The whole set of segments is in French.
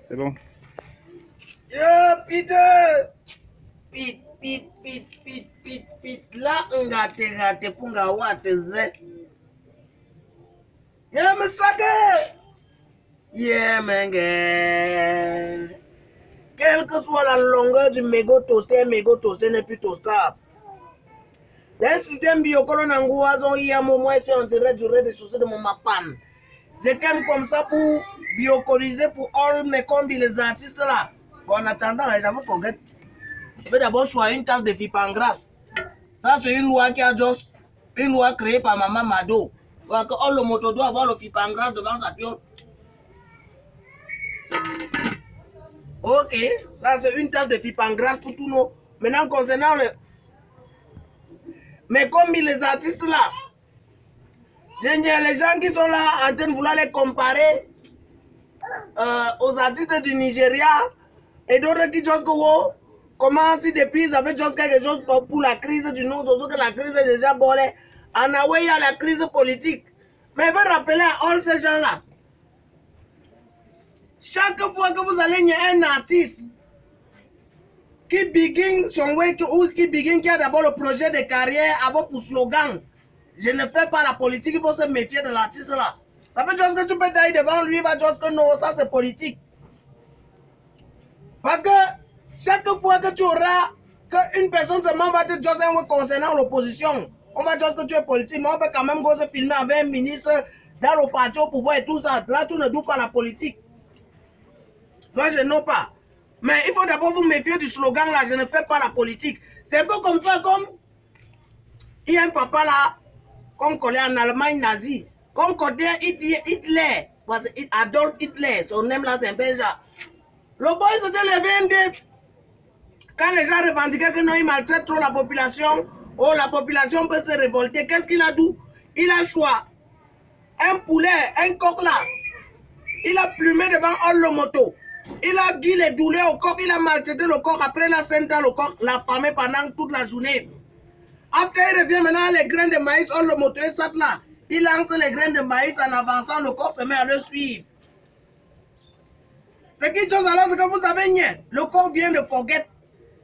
C'est bon. Yo, Peter! Pete. Là, on gâte pour gâte Z. Yeah, me sake! Yeah, man, quelle que soit la longueur du mégot toasté n'est plus toastable. Le système biocolon en gouazon, il y a un moment où on dirait du rez-de-chaussée de mon mapan. Je t'aime comme ça pour biocoliser pour all mes combis, les artistes là. Bon, en attendant, j'avoue qu'on forget. Je vais d'abord choisir une tasse de Fipangras. Ça, c'est une loi qui a juste une loi créée par Maman Mado. Parce que all le moto doit avoir le Fipangras devant sa piole. Ok, ça c'est une tasse de Fipangras pour tous nos. Maintenant, concernant le. Mais comme les artistes là, les gens qui sont là en train de vouloir les comparer aux artistes du Nigeria et d'autres qui disent que comment si depuis ils avaient juste quelque chose pour la crise du Nord, surtout que la crise est déjà bolée. En Hawaï, il y a la crise politique. Mais je veux rappeler à all ces gens-là. Chaque fois que vous allez nier un artiste qui begin son way ou qui a d'abord le projet de carrière avant pour slogan, je ne fais pas la politique, il faut se méfier de l'artiste là. Ça veut dire que tu peux tailler devant lui, il va dire que non, ça c'est politique. Parce que chaque fois que tu auras qu'une personne seulement va te dire concernant l'opposition, on va dire que tu es politique, mais on peut quand même se filmer avec un ministre dans le parti au pouvoir et tout ça. Là, tu ne doutes pas la politique. Moi, je n'ai pas. Mais il faut d'abord vous méfier du slogan là, je ne fais pas la politique. C'est un peu comme ça, comme il y a un papa là, comme collé en Allemagne nazie, comme collé Hitler, parce que Adolf Hitler, son nom là c'est un Benja. Le boy s'était levé un dé. Quand les gens revendiquaient que non, il maltraite trop la population, oh la population peut se révolter, qu'est-ce qu'il a dit? Il a choisi un poulet, un coq là. Il a plumé devant all le moto. Il a dit les douleurs au coq, il a maltraité le coq. Après la scène dans le coq, l'a famé pendant toute la journée. Après, il revient maintenant, les grains de maïs, all le moto, il saute là. Il lance les grains de maïs en avançant, le coq se met à le suivre. Ce qui chose alors, c'est que vous savez, le coq vient de forget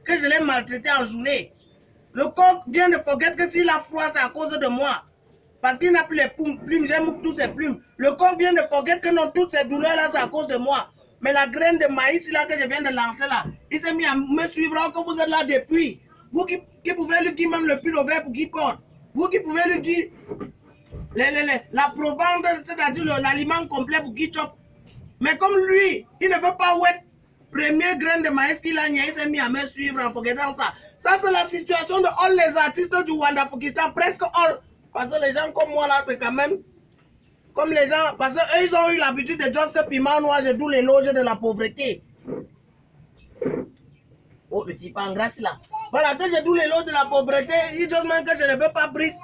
que je l'ai maltraité en journée. Le coq vient de forget que s'il a froid, c'est à cause de moi. Parce qu'il n'a plus les plumes, j'aime tous ses plumes. Le corps vient de forget que non, toutes ces douleurs-là, c'est à cause de moi. Mais la graine de maïs là que je viens de lancer là, il s'est mis à me suivre quand vous êtes là depuis. Vous qui pouvez lui dire même le pull au vert pour qu'il porte. Vous qui pouvez lui dire la provende, c'est-à-dire l'aliment complet pour qu'il chope. Mais comme lui, il ne veut pas ouais, première graine de maïs qu'il a nié, il s'est mis à me suivre en forgetant ça. Ça, c'est la situation de all les artistes du Wanda Pakistan, presque all. Parce que les gens comme moi là, c'est quand même comme les gens, parce qu'eux ils ont eu l'habitude de dire que piment noir, j'ai d'où les loges de la pauvreté. Oh, le Fipangras là. Voilà, que j'ai d'où les loges de la pauvreté, ils disent même que je ne veux pas brise.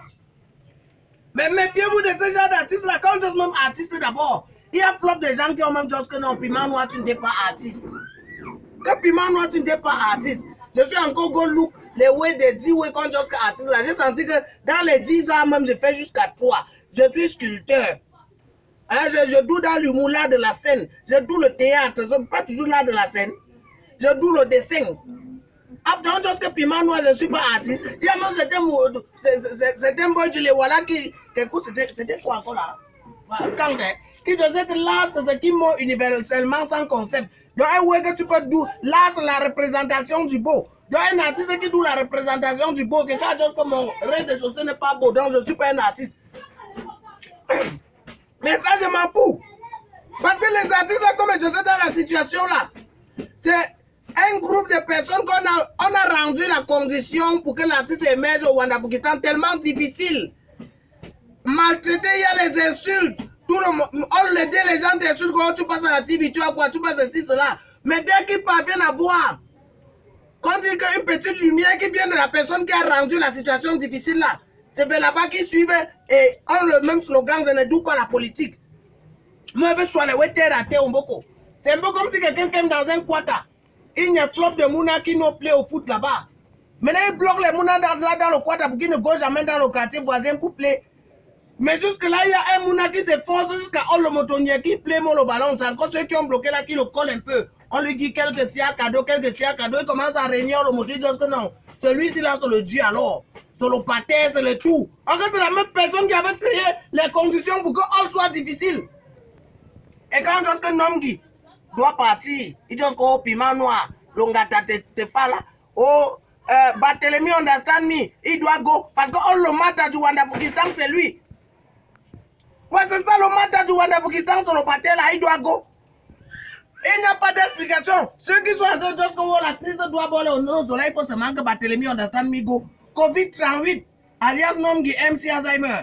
Mais méfiez-vous de ce genre d'artistes là, quand on dit même artiste d'abord, il y a flop de gens qui ont même dit que non, piment noir, tu n'es pas artiste. Que piment noir, tu n'es pas artiste. Je suis encore go look. Les way de 10 way quand je suis artiste là, j'ai senti que dans les 10 ans même, je fais jusqu'à 3. Je suis sculpteur. Hein, je doue dans l'humour là de la scène. Je doue le théâtre. Je ne suis pas toujours là de la scène. Je doue le dessin. Après, on dit que piment noir, je ne suis pas artiste. Il y a même certains boys du Lewala qui écoute, c'était quoi encore là? Quand qui disait que l'art, c'est ce qui montre universellement sans concept. Donc, un way que tu peux dire, l'art, c'est la représentation du beau. Donc, un artiste qui dit la représentation du beau, quelqu'un dit que mon rez-de-chaussée n'est pas beau, donc je ne suis pas un artiste. Mais ça, je m'en fous. Parce que les artistes, là, comme je sais dans la situation là, c'est un groupe de personnes qu'on a rendu la condition pour que l'artiste émerge au Wanda Pakistan tellement difficile. Maltraité, il y a les insultes. Tout le monde, on le dit, les gens t'insultent quand tu passes à la TV, tu as quoi, tu passes ceci, cela. Mais dès qu'ils parviennent à voir, quand il y a une petite lumière qui vient de la personne qui a rendu la situation difficile là, c'est là-bas qu'ils suivent et ont le même slogan, je ne doute pas la politique. Moi, je suis allé terre à terre au Mboko. C'est un peu comme si quelqu'un qui est dans un quota. Il y a un flop de Mouna qui nous plaît au foot là-bas. Maintenant, il bloque les Mouna dans le quota pour qu'ils ne go jamais dans le quartier voisin pour plaire. Mais jusque-là, il y a un mouna qui s'efforce jusqu'à le motonnier qui plaît le ballon. C'est encore ceux qui ont bloqué là qui le collent un peu. On lui dit quelques siens cadeaux, il commence à réunir le moton. Il dit que non, celui-ci là, c'est le dieu alors. C'est le pâté, c'est le tout. En fait, c'est la même personne qui avait créé les conditions pour que all soit difficile. Et quand Josque Nomgi doit partir, il dit que piment noir, l'ongata te pas là. Oh, Barthélemy understand me, il doit go. Parce que le matin du Wandafukistan, c'est lui. Ouais, c'est ça le matin du Wandafukistan sur le pâté là, il doit go. Il n'y a pas d'explication. Ceux qui sont en train de dire que la crise doit voler au nom de il faut seulement que Barthélemy understand me go. Covid-38, alias Nomgi MC Alzheimer.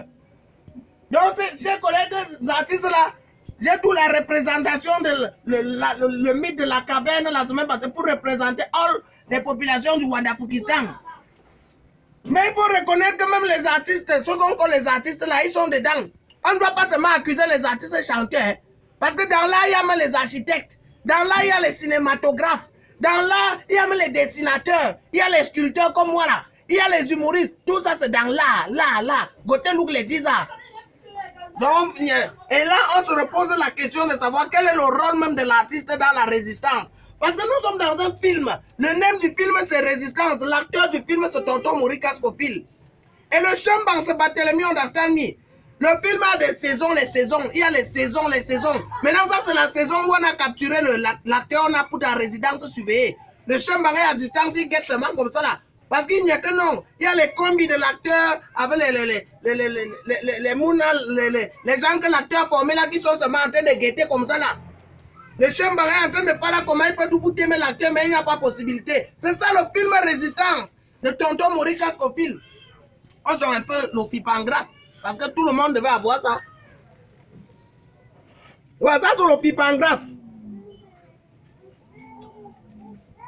Donc, chers collègues artistes là, j'ai toute la représentation de le mythe de la caverne la semaine passée pour représenter all les populations du Wandafukistan. Mais il faut reconnaître que même les artistes, ceux qu'on connaît les artistes là, ils sont dedans. On ne doit pas seulement accuser les artistes chanteurs. Hein, parce que dans là, il y a même les architectes. Dans là, il y a les cinématographes. Dans là, il y a même les dessinateurs. Il y a les sculpteurs comme moi là. Il y a les humoristes. Tout ça, c'est dans là. Goté Louk les 10 ans. Donc, et là, on se repose la question de savoir quel est le rôle même de l'artiste dans la résistance. Parce que nous sommes dans un film. Le nom du film, c'est Résistance. L'acteur du film, c'est Tonton Maurice Cascofil. Et le chambang, c'est Barthélemy Understand Me. Le film a des saisons, les saisons. Il y a les saisons. Maintenant, ça, c'est la saison où on a capturé l'acteur, on a pris en résidence surveillée. Le chambang est à distance, il guette seulement comme ça là. Parce qu'il n'y a que non. Il y a les combis de l'acteur avec les gens que l'acteur a formés là qui sont seulement en train de guetter comme ça là. Le chambang est en train de parler comment il peut tout goûter mais l'acteur, mais il n'y a pas possibilité. C'est ça le film Résistance de Tonton Maurice Cascofil. On joue un peu le FIP en grâce. Parce que tout le monde devait avoir ça. Ouais, ça c'est le FIP en grâce.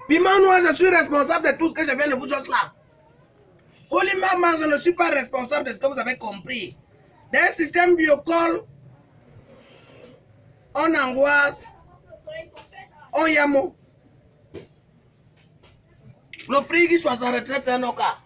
Piment noir, je suis responsable de tout ce que je viens de vous dire là. Holy Maman, je ne suis pas responsable de ce que vous avez compris. Dans un système biocol, on angoisse, on yamo. Le prix qui soit sa retraite, c'est un cas.